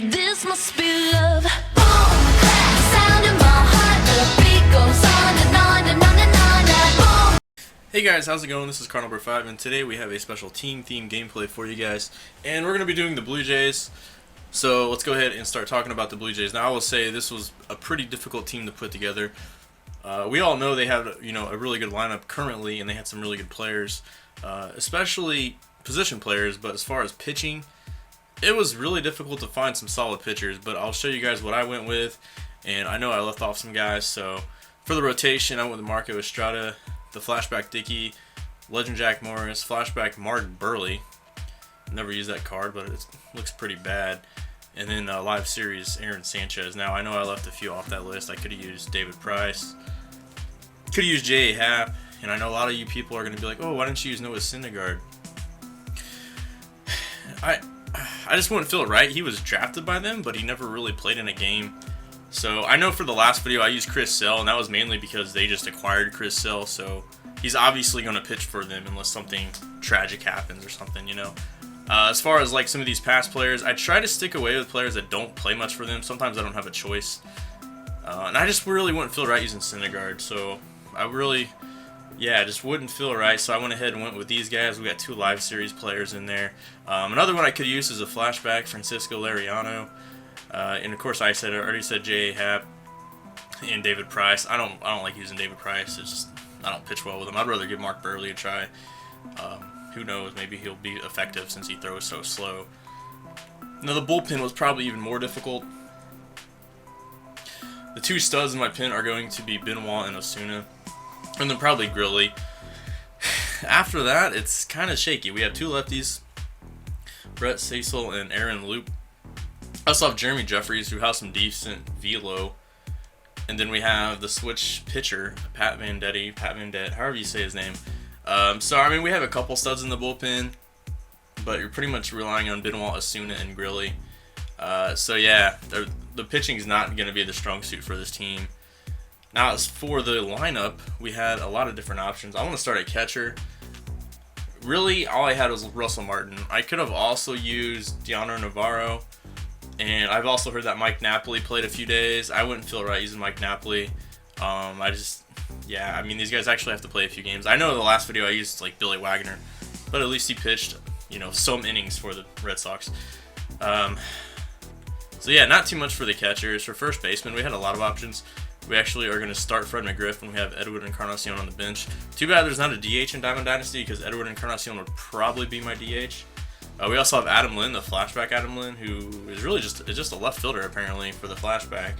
This must be love. Boom, clap, sound in my heart. The beat goes on and on and on and on. Boom. Hey guys, how's it going? This is Car number 5, and today we have a special team-themed gameplay for you guys. And we're going to be doing the Blue Jays. So let's go ahead and start talking about the Blue Jays. Now I will say this was a pretty difficult team to put together. We all know they have a really good lineup currently, and they had some really good players, especially position players. But as far as pitching, it was really difficult to find some solid pitchers. But I'll show you guys what I went with, and I know I left off some guys. So for the rotation, I went with Marco Estrada, the flashback Dickey, legend Jack Morris, flashback Mark Burley. Never used that card, but it looks pretty bad. And then live series Aaron Sanchez. Now I know I left a few off that list. I could have used David Price, could have used J.A. Happ, and I know a lot of you people are going to be like, oh, why didn't you use Noah Syndergaard? I just wouldn't feel it right. He was drafted by them, but he never really played in a game. So I know for the last video I used Chris Sale, and that was mainly because they just acquired Chris Sale, so he's obviously going to pitch for them unless something tragic happens or something, As far as like some of these past players, I try to stick away with players that don't play much for them. Sometimes I don't have a choice. And I just really wouldn't feel right using Syndergaard, so I really, just wouldn't feel right. So I went ahead and went with these guys. We got 2 live series players in there. Another one I could use is a flashback, Francisco Liriano. And of course I already said J.A. Happ and David Price. I don't like using David Price. It's just I don't pitch well with him. I'd rather give Mark Burley a try. Who knows? Maybe he'll be effective since he throws so slow. Now the bullpen was probably even more difficult. The 2 studs in my pen are going to be Benoit and Osuna, and then probably Grilly. After that, it's kind of shaky. We have 2 lefties, Brett Cecil and Aaron Loop. I also have Jeremy Jeffries, who has some decent velo. And then we have the switch pitcher, Pat Vendette, however you say his name. So, I mean, we have a couple studs in the bullpen, but you're pretty much relying on Benoit, Osuna, and Grilly. So, yeah, the pitching is not going to be the strong suit for this team. Now, as for the lineup, we had a lot of different options. I want to start at catcher. Really, all I had was Russell Martin. I could have also used Deoner Navarro, and I've also heard that Mike Napoli played a few days. I wouldn't feel right using Mike Napoli. I mean, these guys actually have to play a few games. I know in the last video I used like Billy Wagner, but at least he pitched, some innings for the Red Sox. So yeah, not too much for the catchers. For first baseman, we had a lot of options. We actually are going to start Fred McGriff when we have Edward Encarnacion on the bench. Too bad there's not a DH in Diamond Dynasty because Edward Encarnacion would probably be my DH. We also have Adam Lynn, the flashback Adam Lynn, who is really just a left fielder apparently for the flashback.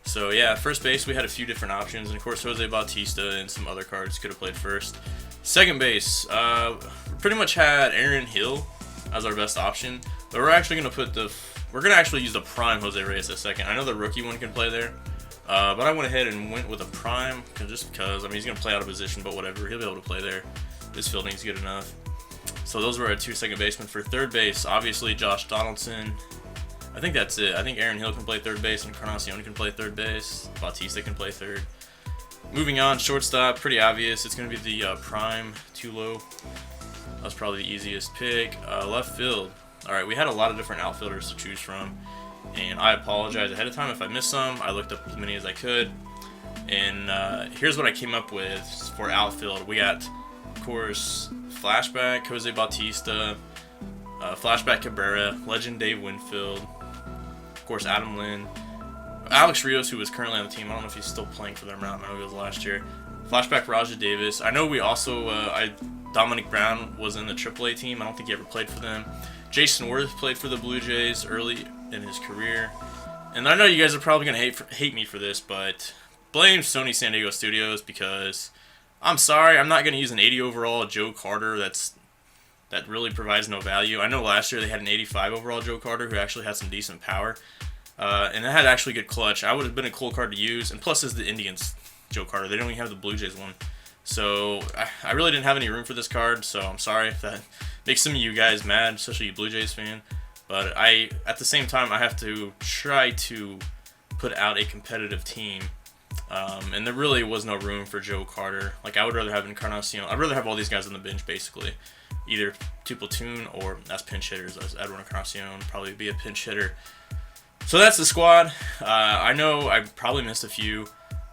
So yeah, first base we had a few different options, and of course Jose Bautista and some other cards could have played first. Second base, pretty much had Aaron Hill as our best option, but we're actually going to actually use the prime Jose Reyes at second. I know the rookie one can play there, but I went ahead and went with a prime just because, I mean, he's going to play out of position, but whatever, he'll be able to play there. His fielding's good enough. So those were our 2 second basemen. For third base, obviously Josh Donaldson. I think that's it. I think Aaron Hill can play third base, and Encarnacion can play third base. Bautista can play third. Moving on, shortstop, pretty obvious. It's going to be the prime Tulo. That was probably the easiest pick. Left field. All right, we had a lot of different outfielders to choose from, and I apologize ahead of time if I missed some. I looked up as many as I could, and here's what I came up with for outfield. We got, of course, flashback Jose Bautista, flashback Cabrera, legend Dave Winfield, of course Adam Lynn, Alex Rios, who was currently on the team. I don't know if he's still playing for them or not. I know he was last year. Flashback Raja Davis. I know we also Dominic Brown was in the AAA team. I don't think he ever played for them. Jason Worth played for the Blue Jays early in his career. And I know you guys are probably going to hate me for this, but blame Sony San Diego Studios because I'm sorry, I'm not going to use an 80 overall Joe Carter that really provides no value. I know last year they had an 85 overall Joe Carter who actually had some decent power. And that had actually good clutch. I would have been a cool card to use. And plus is the Indians Joe Carter. They don't even have the Blue Jays one. So I really didn't have any room for this card. So I'm sorry if that makes some of you guys mad, especially you Blue Jays fan. But at the same time, I have to try to put out a competitive team. And there really was no room for Joe Carter. Like, I would rather have Encarnacion. I'd rather have all these guys on the bench, basically. Either 2 platoon or as pinch hitters. As Edward Encarnacion probably be a pinch hitter. So that's the squad. I know I probably missed a few.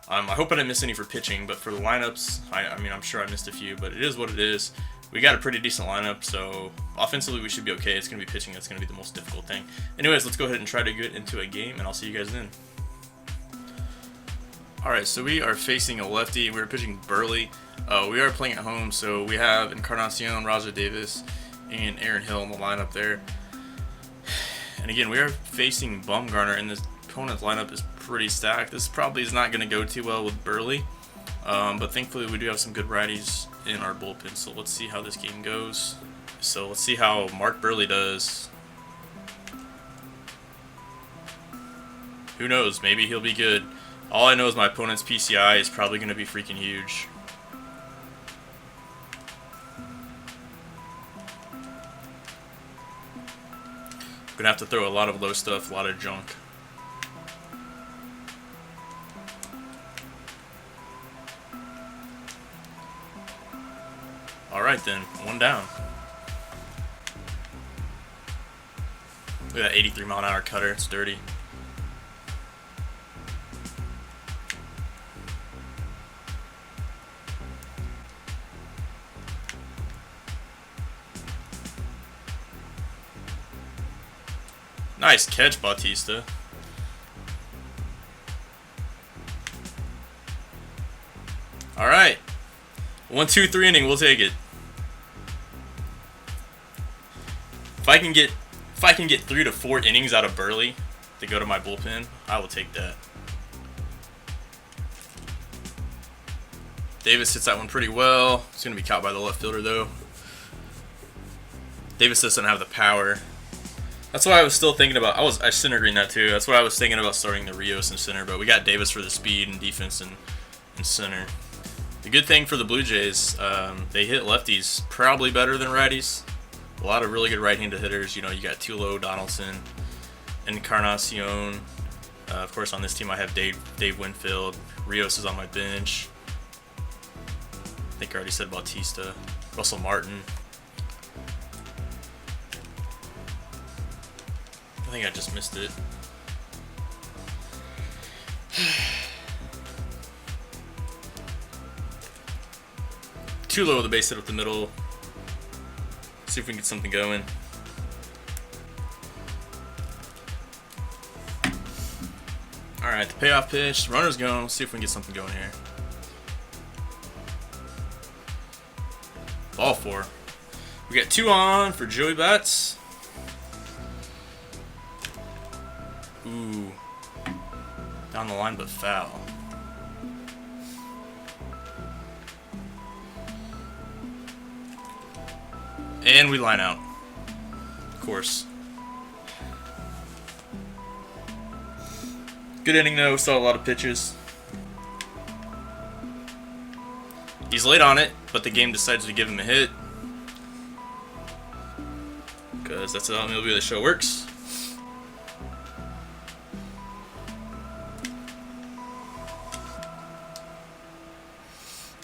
I hope I didn't miss any for pitching, but for the lineups, I mean, I'm sure I missed a few, but it is what it is. We got a pretty decent lineup, so offensively we should be okay. It's going to be pitching that's going to be the most difficult thing. Anyways, let's go ahead and try to get into a game, and I'll see you guys then. Alright, so we are facing a lefty. We're pitching Burley. We are playing at home, so we have Encarnacion, Raja Davis, and Aaron Hill in the lineup there. And again, we are facing Bumgarner, and this opponent's lineup is pretty stacked. This probably is not going to go too well with Burley, but thankfully we do have some good righties in our bullpen, so let's see how this game goes. So let's see how Mark Burley does. Who knows, maybe he'll be good. All I know is my opponent's PCI is probably going to be freaking huge. Gonna have to throw a lot of low stuff, a lot of junk. Alright then, one down. Look at that 83-mile-an-hour cutter, it's dirty. Nice catch, Bautista. Alright. 1, 2, 3 inning, we'll take it. If I can get 3 to 4 innings out of Burley to go to my bullpen, I will take that. Davis hits that one pretty well. It's gonna be caught by the left fielder though. Davis doesn't have the power. That's why I was still thinking about. I center green that too. That's why I was thinking about starting the Rios in center, but we got Davis for the speed and defense in center. The good thing for the Blue Jays, they hit lefties probably better than righties. A lot of really good right-handed hitters. You know, you got Tulo, Donaldson, Encarnacion. Of course, on this team I have Dave Winfield. Rios is on my bench. I think I already said Bautista. Russell Martin. I think I just missed it. Too low, the base hit up the middle. See if we can get something going. Alright, the payoff pitch. Runner's going. Let's see if we can get something going here. Ball 4. We got 2 on for Joey Bats. Ooh. Down the line, but foul. And we line out. Of course. Good inning though, saw a lot of pitches. He's late on it, but the game decides to give him a hit. Because that's how MLB The Show works.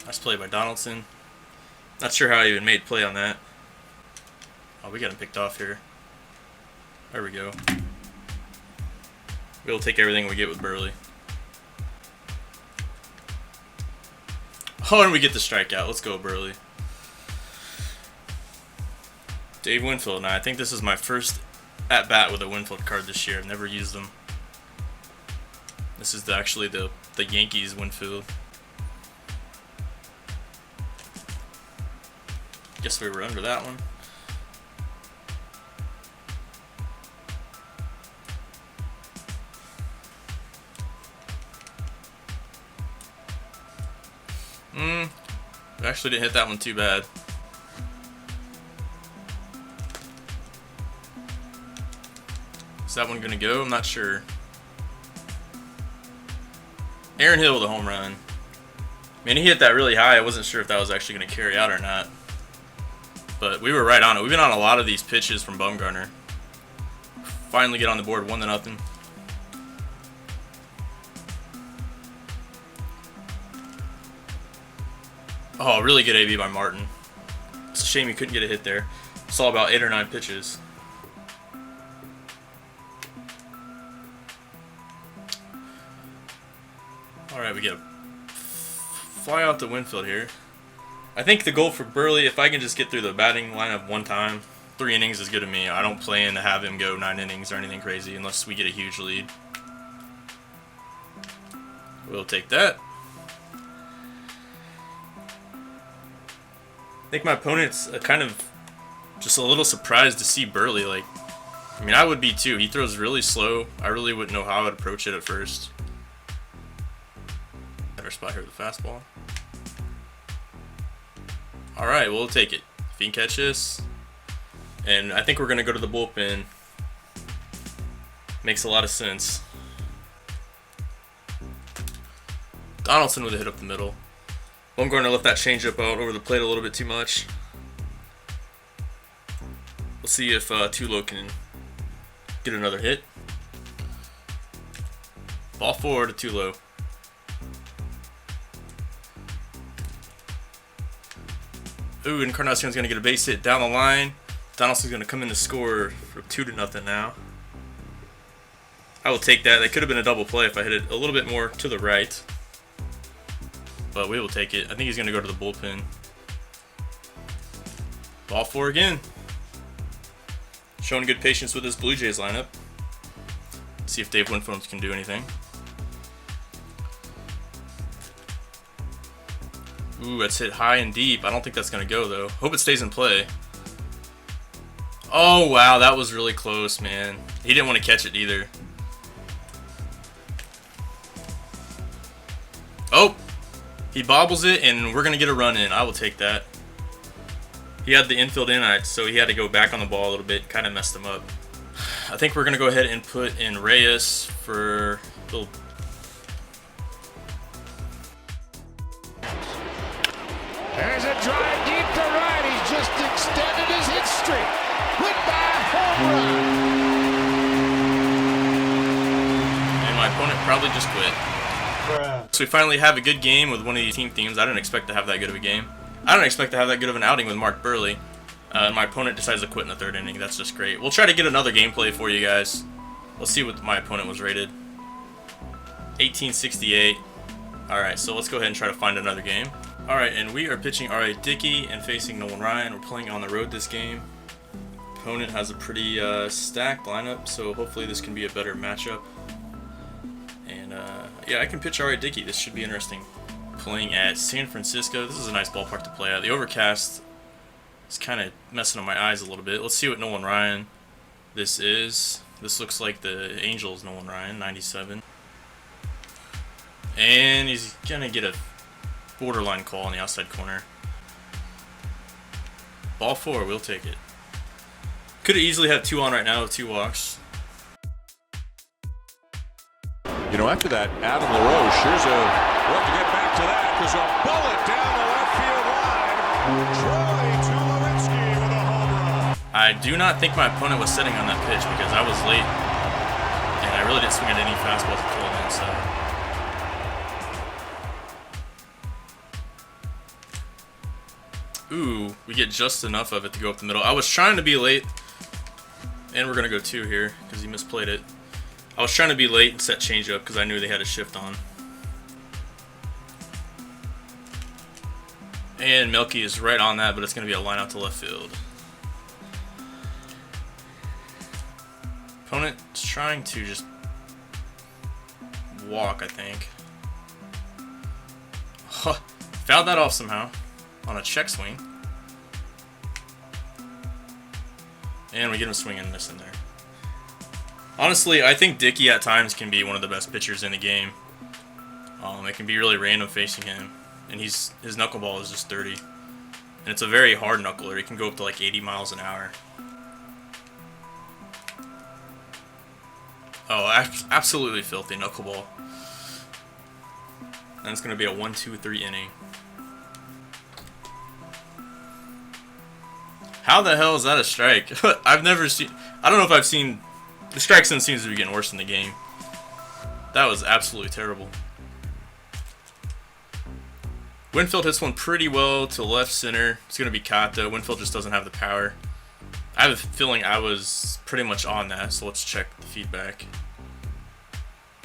Nice play by Donaldson. Not sure how I even made play on that. Oh, we got him picked off here. There we go. We'll take everything we get with Burley. Oh, and we get the strikeout. Let's go, Burley. Dave Winfield. Now, I think this is my first at-bat with a Winfield card this year. I've never used them. This is actually the Yankees Winfield. Guess we were under that one. Actually didn't hit that one too bad. Is that one gonna go? I'm not sure. Aaron Hill with a home run. Man, he hit that really high. I wasn't sure if that was actually gonna carry out or not. But we were right on it. We've been on a lot of these pitches from Bumgarner. Finally get on the board, 1-0. Oh, really good AB by Martin. It's a shame he couldn't get a hit there. Saw about 8 or 9 pitches. Alright, we get a fly out to Winfield here. I think the goal for Burley, if I can just get through the batting lineup one time, 3 innings is good to me. I don't plan to have him go 9 innings or anything crazy unless we get a huge lead. We'll take that. I think my opponent's kind of just a little surprised to see Burley. Like, I mean, I would be too. He throws really slow. I really wouldn't know how I would approach it at first. Better spot here with the fastball. Alright, we'll take it. If he can catch this. And I think we're going to go to the bullpen. Makes a lot of sense. Donaldson with a hit up the middle. I'm going to let that changeup out over the plate a little bit too much. We'll see if Tulo can get another hit. Ball 4 to Tulo. Ooh, Encarnacion's going to get a base hit down the line. Donaldson's going to come in to score for 2-0 now. I will take that. That could have been a double play if I hit it a little bit more to the right. But we will take it. I think he's going to go to the bullpen. Ball 4 again. Showing good patience with this Blue Jays lineup. See if Dave Winfield can do anything. Ooh, that's hit high and deep. I don't think that's going to go, though. Hope it stays in play. Oh, wow. That was really close, man. He didn't want to catch it either. Oh! He bobbles it, and we're going to get a run in. I will take that. He had the infield in, so he had to go back on the ball a little bit. Kind of messed him up. I think we're going to go ahead and put in Reyes for a little... There's a drive deep to right. He's just extended his hit streak. Goodbye, home run. And my opponent probably just quit. So we finally have a good game with one of these team themes. I didn't expect to have that good of a game. I don't expect to have that good of an outing with Mark Burley. My opponent decides to quit in the 3rd inning. That's just great. We'll try to get another gameplay for you guys. Let's see what my opponent was rated. 1868. Alright, so let's go ahead and try to find another game. Alright, and we are pitching R.A. Dickey and facing Nolan Ryan. We're playing on the road this game. Opponent has a pretty stacked lineup, so hopefully this can be a better matchup. And yeah, I can pitch R.A. Dickey. This should be interesting. Playing at San Francisco. This is a nice ballpark to play at. The overcast is kind of messing up my eyes a little bit. Let's see what Nolan Ryan this is. This looks like the Angels Nolan Ryan, 97. And he's going to get a borderline call on the outside corner. Ball 4, we'll take it. Could have easily had 2 on right now with 2 walks. You know, after that, Adam LaRoche, here's a look to get back to that. There's a bullet down the left field line. Troy Tulowitzki with a home run. I do not think my opponent was sitting on that pitch because I was late. And I really didn't swing at any fastballs to kill him inside. Ooh, we get just enough of it to go up the middle. I was trying to be late. And we're going to go 2 here because he misplayed it. I was trying to be late and set change up because I knew they had a shift on. And Melky is right on that, but it's going to be a line out to left field. Opponent's trying to just walk, I think. Fouled that off somehow on a check swing. And we get him swinging and missing there. Honestly, I think Dickey at times can be one of the best pitchers in the game. It can be really random facing him. And his knuckleball is just 30. And it's a very hard knuckler. It can go up to like 80 miles an hour. Oh, absolutely filthy knuckleball. And it's going to be a 1-2-3 inning. How the hell is that a strike? I've never seen... I don't know if I've seen... The strike zone seems to be getting worse in the game. That was absolutely terrible. Winfield hits one pretty well to left center. It's going to be caught though. Winfield just doesn't have the power. I have a feeling I was pretty much on that, so let's check the feedback.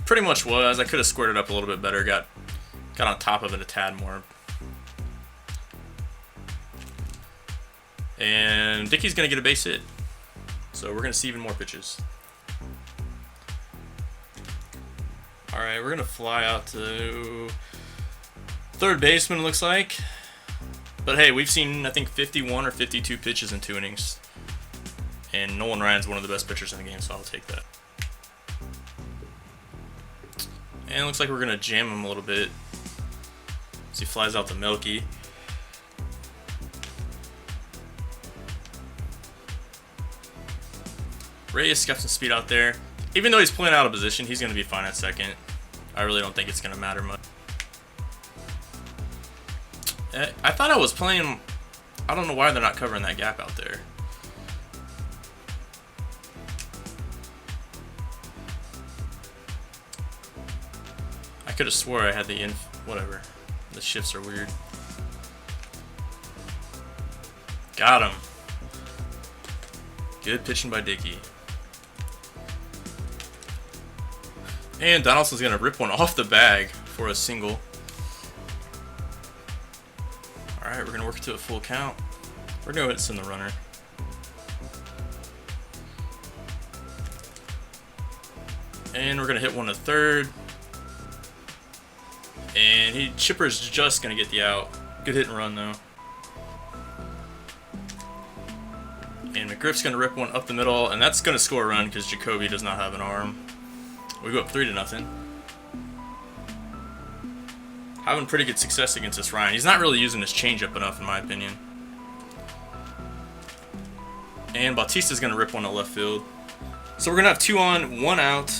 Pretty much was. I could have squared it up a little bit better. Got got on top of it a tad more. And Dickey's going to get a base hit. So we're going to see even more pitches. Alright, we're going to fly out to third baseman, it looks like. But hey, we've seen, I think, 51 or 52 pitches in 2 innings. And Nolan Ryan's one of the best pitchers in the game, so I'll take that. And it looks like we're going to jam him a little bit as he flies out to Melky. Reyes got some speed out there. Even though he's playing out of position, he's going to be fine at second. I really don't think it's going to matter much. I thought I was playing... I don't know why they're not covering that gap out there. I could have swore I had the whatever. The shifts are weird. Got him. Good pitching by Dickey. And Donaldson's going to rip one off the bag for a single. Alright, we're going to work it to a full count. We're going to go ahead and send the runner. And we're going to hit one to third. And Chipper's just going to get the out. Good hit and run, though. And McGriff's going to rip one up the middle. And that's going to score a run because Jacoby does not have an arm. We go up 3-0. Having pretty good success against this Ryan. He's not really using his changeup enough, in my opinion. And Bautista's going to rip one to left field. So we're going to have 2 on, 1 out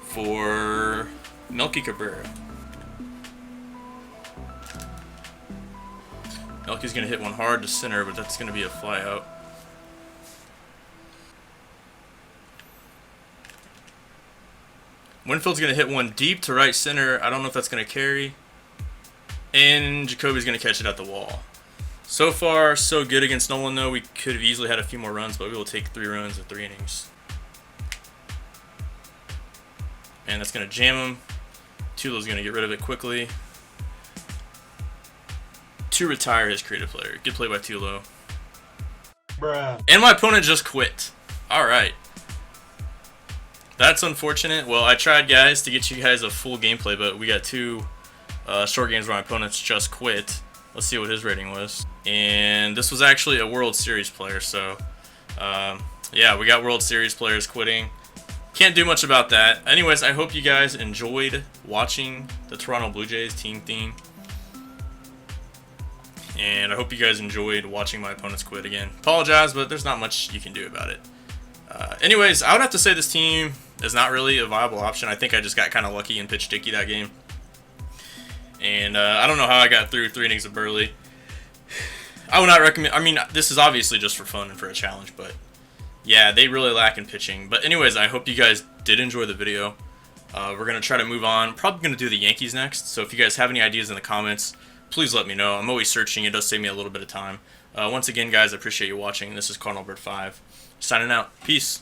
for Melky Cabrera. Melky's going to hit one hard to center, but that's going to be a fly out. Winfield's going to hit one deep to right center. I don't know if that's going to carry. And Jacoby's going to catch it at the wall. So far, so good against Nolan, though. We could have easily had a few more runs, but we will take 3 runs in 3 innings. And that's going to jam him. Tulo's going to get rid of it quickly to retire his creative player. Good play by Tulo. Bruh. And my opponent just quit. Alright. That's unfortunate. Well, I tried, guys, to get you guys a full gameplay, but we got 2 short games where my opponents just quit. Let's see what his rating was. And this was actually a World Series player, so yeah, we got World Series players quitting. Can't do much about that. Anyways, I hope you guys enjoyed watching the Toronto Blue Jays team theme. And I hope you guys enjoyed watching my opponents quit again. Apologize, but there's not much you can do about it. Anyways, I would have to say this team is not really a viable option. I think I just got kind of lucky and pitched Dickey that game. And I don't know how I got through 3 innings of Burley. I would not recommend... I mean, this is obviously just for fun and for a challenge, but... yeah, they really lack in pitching. But anyways, I hope you guys did enjoy the video. We're going to try to move on. Probably going to do the Yankees next. So if you guys have any ideas in the comments, please let me know. I'm always searching. It does save me a little bit of time. Once again, guys, I appreciate you watching. This is CardinalBird5. Signing out. Peace.